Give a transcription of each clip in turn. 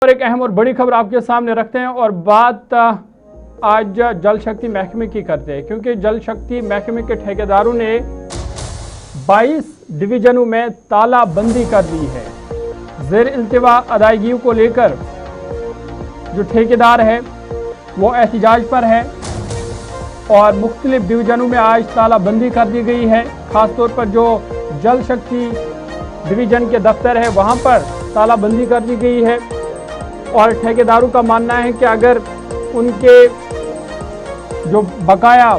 और एक अहम और बड़ी खबर आपके सामने रखते हैं और बात आज जल शक्ति महकमे की करते हैं, क्योंकि जल शक्ति महकमे के ठेकेदारों ने 22 डिवीजनों में ताला बंदी कर दी है। ज़ेर इल्तिवा अदायगियों को लेकर जो ठेकेदार है वो एहतिजाज पर है और मुख्तलिफ डिवीजनों में आज ताला बंदी कर दी गई है। ख़ासतौर पर जो जल शक्ति डिवीज़न के दफ्तर है वहाँ पर ताला बंदी कर दी गई है और ठेकेदारों का मानना है कि अगर उनके जो बकाया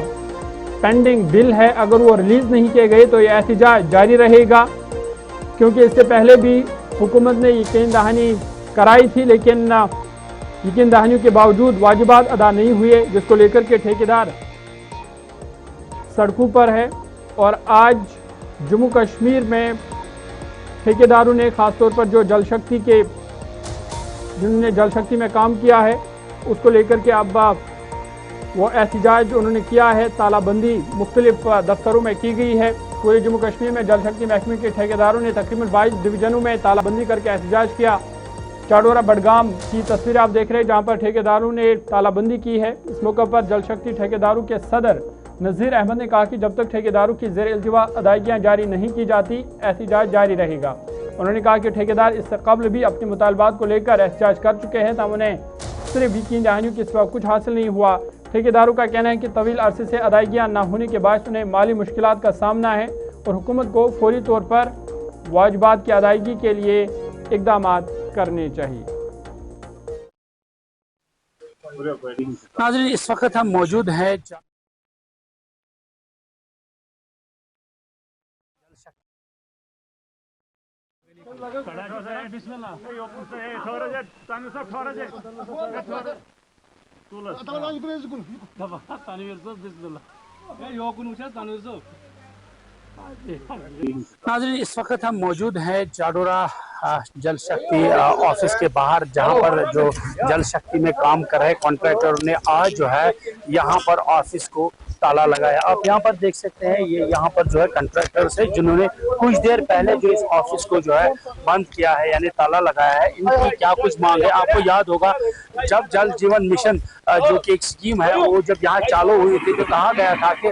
पेंडिंग बिल है अगर वो रिलीज़ नहीं किए गए तो ये एहतिजाज जारी रहेगा, क्योंकि इससे पहले भी हुकूमत ने यकीन दहानी कराई थी, लेकिन यकीन दहानियों के बावजूद वाजिबात अदा नहीं हुए, जिसको लेकर के ठेकेदार सड़कों पर है। और आज जम्मू कश्मीर में ठेकेदारों ने ख़ासतौर पर जो जल शक्ति के जिन्होंने जल शक्ति में काम किया है उसको लेकर के अब वो एहतिजाज उन्होंने किया है। तालाबंदी मुख्तलिफ दफ्तरों में की गई है। पूरे जम्मू कश्मीर में जल शक्ति महकमे के ठेकेदारों ने तकरीबन 22 डिवीज़नों में तालाबंदी करके एहतिजाज किया। चाडोरा बडगाम की तस्वीर आप देख रहे हैं जहाँ पर ठेकेदारों ने तालाबंदी की है। इस मौके पर जल शक्ति ठेकेदारों के सदर नज़ीर अहमद ने कहा कि जब तक ठेकेदारों की ज़ेर इल्तिवा अदायगियाँ जारी नहीं की जाती एहतिजाज जारी रहेगा। उन्होंने कहा कि ठेकेदार इससे कबल भी अपने मुतालबात को लेकर एहतिजाज कर चुके हैं, तब उन्हें सिर्फ यकीन दहानियों के सिवा कुछ हासिल नहीं हुआ। ठेकेदारों का कहना है कि तवील अरसे से अदायगियाँ न होने के बायस उन्हें माली मुश्किलात का सामना है और हुकूमत को फौरी तौर पर वाजिबात की अदायगी के लिए इक़दाम करने चाहिए। नाज़रीन, इस वक्त हम मौजूद हैं नाज़रीन, इस वक्त हम मौजूद हैं चाडोरा जल शक्ति ऑफिस के बाहर, जहां पर जो जल शक्ति में काम कर रहे कॉन्ट्रैक्टर ने आज जो है यहां पर ऑफिस को ताला लगाया। आप यहां पर देख सकते हैं ये यहां पर जो है कॉन्ट्रैक्टर्स है जिन्होंने कुछ देर पहले जो इस ऑफिस को जो है बंद किया है, यानी ताला लगाया है। इनकी क्या कुछ मांग है? आपको याद होगा जब जल जीवन मिशन जो कि एक स्कीम है वो जब यहाँ चालू हुई थी तो कहा गया था कि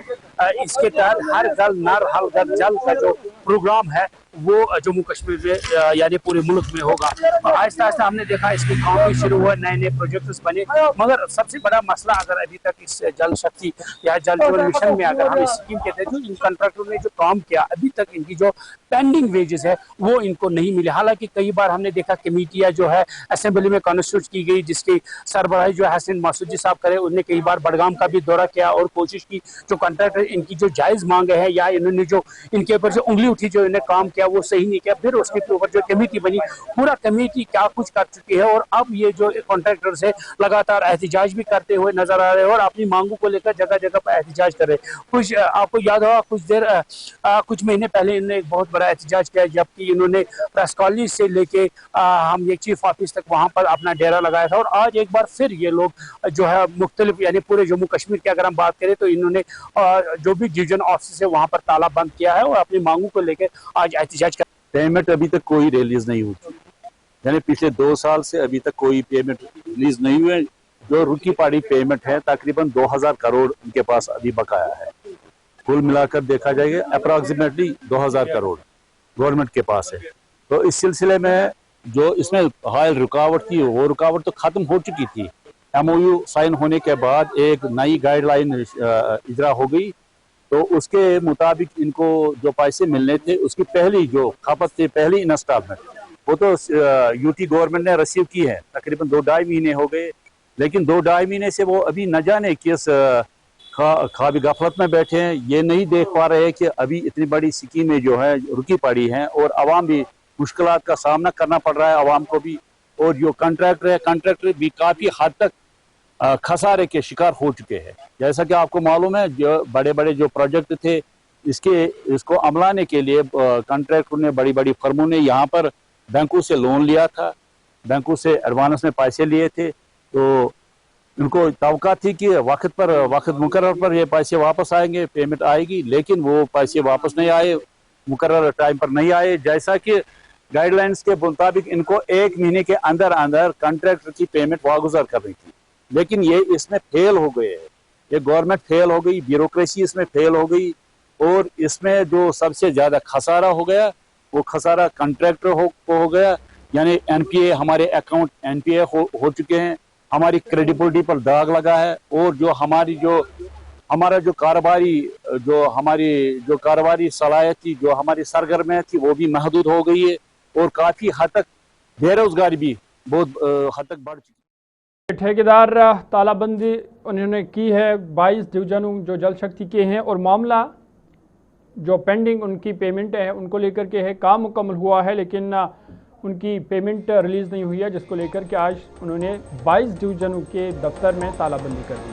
इसके तहत हर घर नर हर घर जल का जो प्रोग्राम है वो जम्मू कश्मीर में यानी पूरे मुल्क में होगा। आहिस्ता आहिस्ता हमने देखा इसके काम भी शुरू हुए, नए नए प्रोजेक्ट्स बने, मगर सबसे बड़ा मसला अगर अभी तक इस जल शक्ति या जल जीवन मिशन में अगर हम इस स्कीम के तहत जो इन कॉन्ट्रैक्टरों ने जो काम किया अभी तक इनकी जो पेंडिंग वेजेस है वो इनको नहीं मिले। हालांकि कई बार हमने देखा कमेटियाँ जो है असेंबली में कॉन्स्टिट्यूट की गई जिसकी सरबराही जो हसन मासूद साहब करे, उन्होंने कई बार बडगाम का भी दौरा किया और कोशिश की जो कॉन्ट्रैक्टर इनकी जो जायज़ मांगे हैं या इन्होंने जो इनके ऊपर जो उंगली उठी जो इन्हें काम किया वो सही नहीं किया। फिर उसके ऊपर जो कमेटी बनी पूरा कमेटी क्या कुछ कर चुकी है और अब ये जो कॉन्ट्रैक्टर्स है लगातार एहतिजाज भी करते हुए नजर आ रहे हैं और अपनी मांगों को लेकर जगह जगह पर एहतिजाज कर रहे हैं। कुछ आपको याद होगा कुछ महीने पहले इन्होंने एक बहुत बड़ा एहतिजाज किया जबकि इन्होंने प्रेस कॉलोनी से लेके हम ये चीफ ऑफिस तक वहाँ पर अपना डेरा लगाया था और आज एक बार फिर ये लोग जो है मुख्तलिफ यानी पूरे जम्मू कश्मीर की अगर हम बात करें तो इन्होंने जो भी डिवीजन ऑफिस है वहाँ पर ताला बंद किया है और अपनी मांगों को लेकर आज एहतिजाज कर। पेमेंट अभी तक कोई रिलीज नहीं हुई, यानी पिछले 2 साल से अभी तक कोई पेमेंट रिलीज नहीं हुए। जो रुकी पड़ी पेमेंट है तकरीबन 2000 करोड़ उनके पास अभी बकाया है। कुल मिलाकर देखा जाएगा अप्रॉक्सीमेटली 2000 करोड़ गवर्नमेंट के पास है। तो इस सिलसिले में जो इसमें हाल रुकावट थी वो रुकावट तो खत्म हो चुकी थी। MOU साइन होने के बाद एक नई गाइडलाइन इजरा हो गई, तो उसके मुताबिक इनको जो पैसे मिलने थे उसकी पहली जो खपत थी पहली इंस्टॉलमेंट वो तो UT गवर्नमेंट ने रिसीव की है। तकरीबन 2-2.5 महीने हो गए, लेकिन 2-2.5 महीने से वो अभी न जाने किस ख्वाब गफलत में बैठे हैं। ये नहीं देख पा रहे हैं कि अभी इतनी बड़ी स्कीमें जो है रुकी पड़ी हैं और आवाम भी मुश्किलात का सामना करना पड़ रहा है आवाम को भी, और जो कॉन्ट्रैक्टर भी काफ़ी हद तक खसारे के शिकार हो चुके हैं। जैसा कि आपको मालूम है जो बड़े बड़े जो प्रोजेक्ट थे इसको अमलाने के लिए कॉन्ट्रैक्टर ने बड़ी बड़ी फर्मों ने यहाँ पर बैंकों से लोन लिया था, बैंकों से एडवांस में पैसे लिए थे, तो उनको तवक्का थी कि वक्त मुकर्रर पर ये पैसे वापस आएंगे, पेमेंट आएगी, लेकिन वो पैसे वापस नहीं आए, मुकर्रर टाइम पर नहीं आए। जैसा कि गाइडलाइंस के मुताबिक इनको 1 महीने के अंदर अंदर कॉन्ट्रैक्टर की पेमेंट वागुजार करनी थी, लेकिन ये इसमें फेल हो गए हैं। ये गवर्नमेंट फेल हो गई, ब्यूरोक्रेसी इसमें फेल हो गई, और इसमें जो सबसे ज्यादा खसारा हो गया वो खसारा कॉन्ट्रैक्टर को हो गया। यानी एनपीए, हमारे अकाउंट एनपीए हो चुके हैं, हमारी क्रेडिबिलिटी पर दाग लगा है, और जो हमारा जो कारोबारी सलाहियत थी, जो हमारी सरगर्मियाँ थी, वो भी महदूद हो गई है, और काफी हद तक बेरोजगारी भी बहुत हद तक बढ़ चुकी है। ठेकेदार तालाबंदी उन्होंने की है 22 डिवीजनों जो जल शक्ति के हैं, और मामला जो पेंडिंग उनकी पेमेंट है उनको लेकर के है। काम मुकम्मल हुआ है लेकिन उनकी पेमेंट रिलीज़ नहीं हुई है, जिसको लेकर के आज उन्होंने 22 डिवीजनों के दफ्तर में तालाबंदी कर दी।